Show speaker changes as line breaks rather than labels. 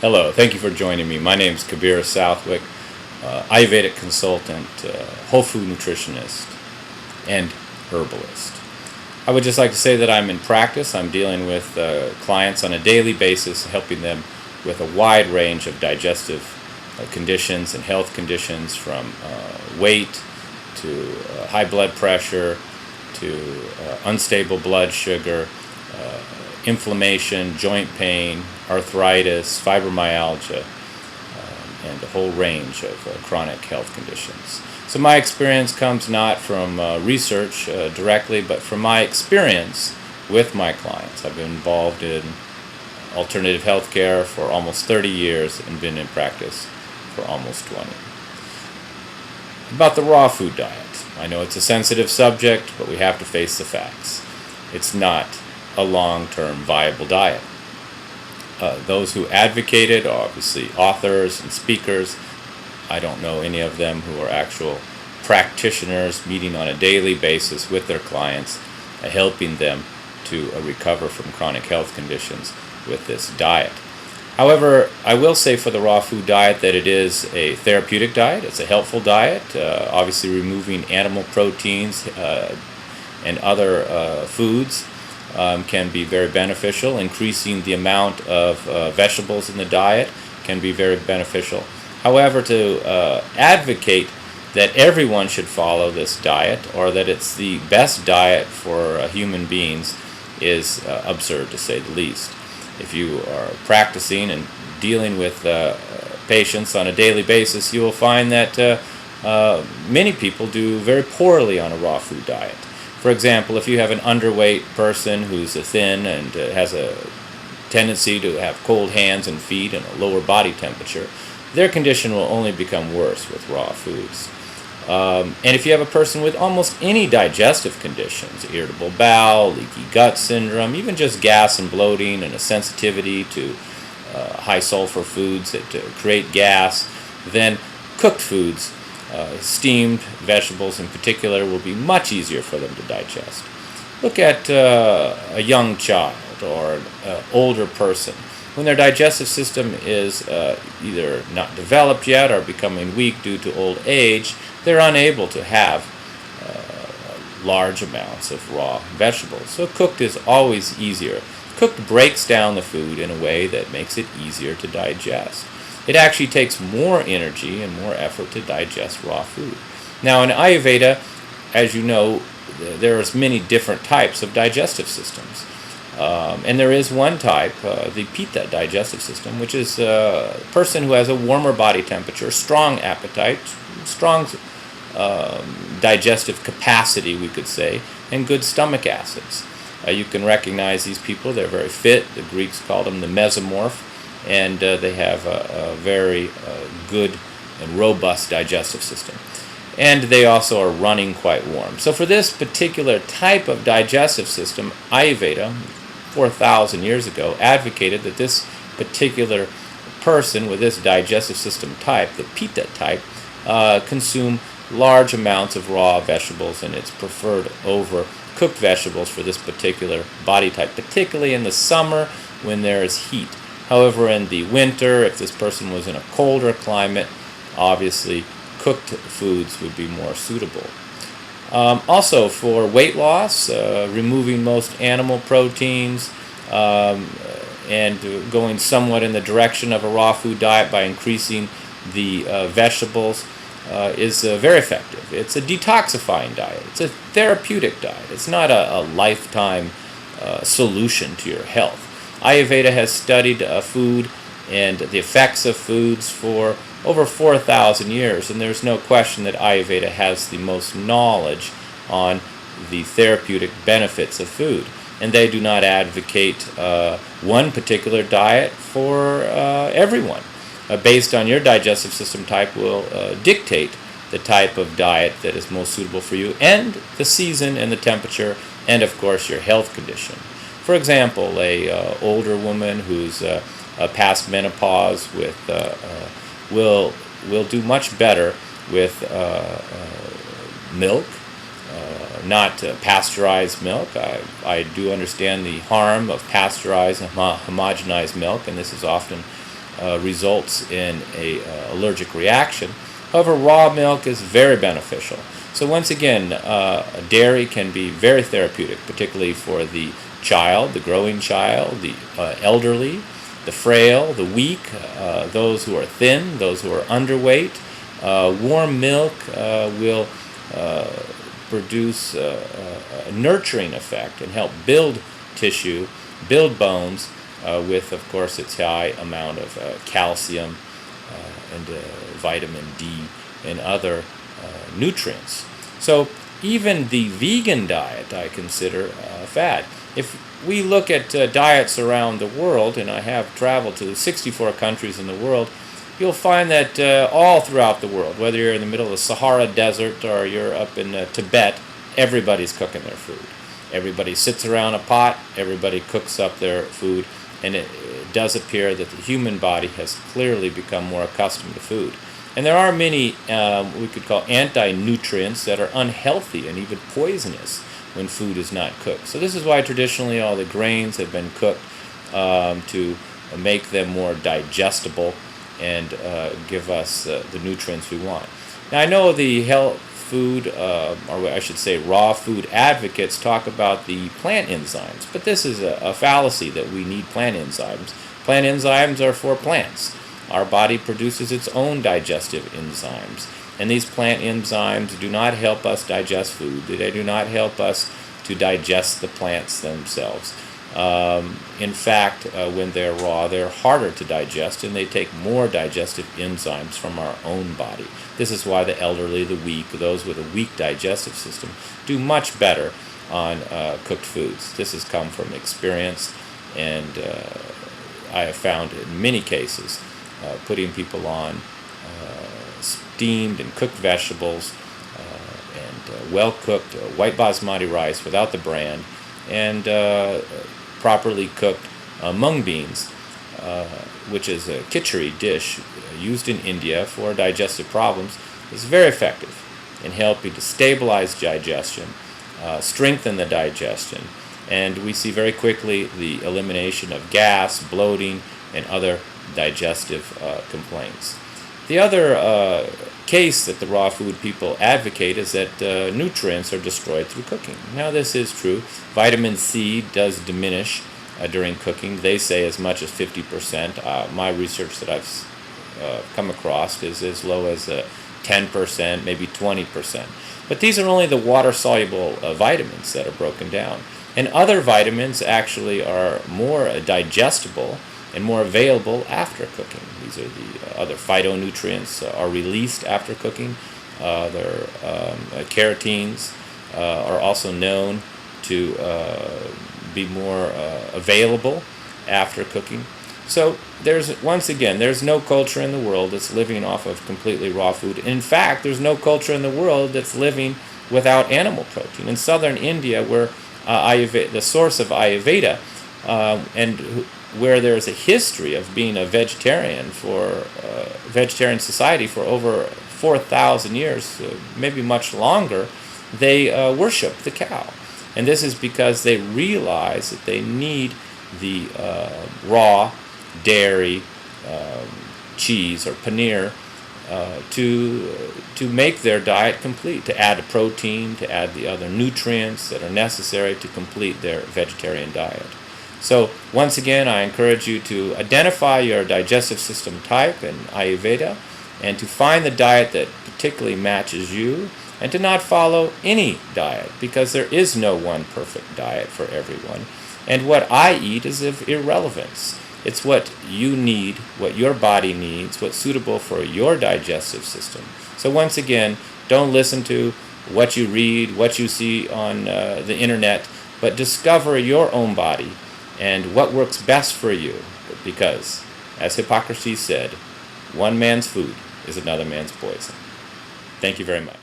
Hello, thank you for joining me. My name is Khabir Southwick, Ayurvedic consultant, whole food nutritionist, and herbalist. I would just like to say that I'm in practice. I'm dealing with clients on a daily basis, helping them with a wide range of digestive conditions and health conditions, from weight to high blood pressure to unstable blood sugar, inflammation, joint pain, arthritis, fibromyalgia, and a whole range of chronic health conditions. So my experience comes not from research directly, but from my experience with my clients. I've been involved in alternative healthcare for almost 30 years and been in practice for almost 20. About the raw food diet. I know it's a sensitive subject, but we have to face the facts. It's not a long-term viable diet. Those who advocate it are obviously authors and speakers. I don't know any of them who are actual practitioners meeting on a daily basis with their clients, helping them to recover from chronic health conditions with this diet. However, I will say for the raw food diet that it is a therapeutic diet. It's a helpful diet, obviously removing animal proteins and other foods can be very beneficial. Increasing the amount of vegetables in the diet can be very beneficial. However, to advocate that everyone should follow this diet or that it's the best diet for human beings is absurd, to say the least. If you are practicing and dealing with patients on a daily basis, you will find that many people do very poorly on a raw food diet. For example, if you have an underweight person who's thin and has a tendency to have cold hands and feet and a lower body temperature, their condition will only become worse with raw foods. And if you have a person with almost any digestive conditions, irritable bowel, leaky gut syndrome, even just gas and bloating and a sensitivity to high sulfur foods that create gas, then cooked foods, steamed vegetables in particular, will be much easier for them to digest. Look at a young child or an older person. When their digestive system is either not developed yet or becoming weak due to old age, they're unable to have large amounts of raw vegetables. So cooked is always easier. Cooked breaks down the food in a way that makes it easier to digest. It actually takes more energy and more effort to digest raw food. Now in Ayurveda, as you know, there's many different types of digestive systems. And there is one type, the Pitta digestive system, which is a person who has a warmer body temperature, strong appetite, strong digestive capacity, we could say, and good stomach acids. You can recognize these people. They're very fit. The Greeks called them the mesomorph, and they have a very good and robust digestive system. And they also are running quite warm. So for this particular type of digestive system, Ayurveda, 4,000 years ago, advocated that this particular person with this digestive system type, the Pitta type, consume large amounts of raw vegetables, and it's preferred over cooked vegetables for this particular body type, particularly in the summer when there is heat. However, in the winter, if this person was in a colder climate, obviously cooked foods would be more suitable. Also, for weight loss, removing most animal proteins and going somewhat in the direction of a raw food diet by increasing the vegetables is very effective. It's a detoxifying diet. It's a therapeutic diet. It's not a lifetime solution to your health. Ayurveda has studied food and the effects of foods for over 4,000 years, and there's no question that Ayurveda has the most knowledge on the therapeutic benefits of food. And they do not advocate one particular diet for everyone. Based on your digestive system type will dictate the type of diet that is most suitable for you, and the season and the temperature, and of course your health condition. For example, a older woman who's past menopause will do much better with milk, not pasteurized milk. I do understand the harm of pasteurized and homogenized milk, and this is often results in a allergic reaction. However, raw milk is very beneficial. So once again, dairy can be very therapeutic, particularly for the child, the growing child, the elderly, the frail, the weak, those who are thin, those who are underweight. Warm milk will produce a nurturing effect and help build tissue, build bones, with, of course, its high amount of calcium and vitamin D and other nutrients. So even the vegan diet I consider fad. If we look at diets around the world, and I have traveled to 64 countries in the world, you'll find that all throughout the world, whether you're in the middle of the Sahara Desert or you're up in Tibet, everybody's cooking their food. Everybody sits around a pot, everybody cooks up their food, and it does appear that the human body has clearly become more accustomed to food. And there are many, we could call anti-nutrients that are unhealthy and even poisonous when food is not cooked. So this is why traditionally all the grains have been cooked to make them more digestible and give us the nutrients we want. Now I know the health food, or I should say raw food advocates talk about the plant enzymes, but this is a fallacy that we need plant enzymes. Plant enzymes are for plants. Our body produces its own digestive enzymes, and these plant enzymes do not help us digest food. They do not help us to digest the plants themselves. In fact, when they're raw, they're harder to digest, and they take more digestive enzymes from our own body. This is why the elderly, the weak, those with a weak digestive system, do much better on cooked foods. This has come from experience, and I have found in many cases putting people on steamed and cooked vegetables and well-cooked white basmati rice without the bran, and properly cooked mung beans, which is a khichdi dish used in India for digestive problems, is very effective in helping to stabilize digestion, strengthen the digestion, and we see very quickly the elimination of gas, bloating, and other digestive complaints. The other case that the raw food people advocate is that nutrients are destroyed through cooking. Now this is true. Vitamin C does diminish during cooking. They say as much as 50%. My research that I've come across is as low as 10%, maybe 20%. But these are only the water-soluble vitamins that are broken down. And other vitamins actually are more digestible and more available after cooking. These are the other phytonutrients are released after cooking. Their carotenes are also known to be more available after cooking. So once again, there's no culture in the world that's living off of completely raw food. In fact, there's no culture in the world that's living without animal protein. In southern India, where the source of Ayurveda, and where there's a history of being a vegetarian vegetarian society for over 4,000 years, maybe much longer, they worship the cow. And this is because they realize that they need the raw dairy, cheese, or paneer to make their diet complete, to add protein, to add the other nutrients that are necessary to complete their vegetarian diet. So once again, I encourage you to identify your digestive system type in Ayurveda and to find the diet that particularly matches you, and to not follow any diet, because there is no one perfect diet for everyone. And what I eat is of irrelevance. It's what you need, what your body needs, what's suitable for your digestive system. So once again, don't listen to what you read, what you see on the internet, but discover your own body and what works best for you, because, as Hippocrates said, one man's food is another man's poison. Thank you very much.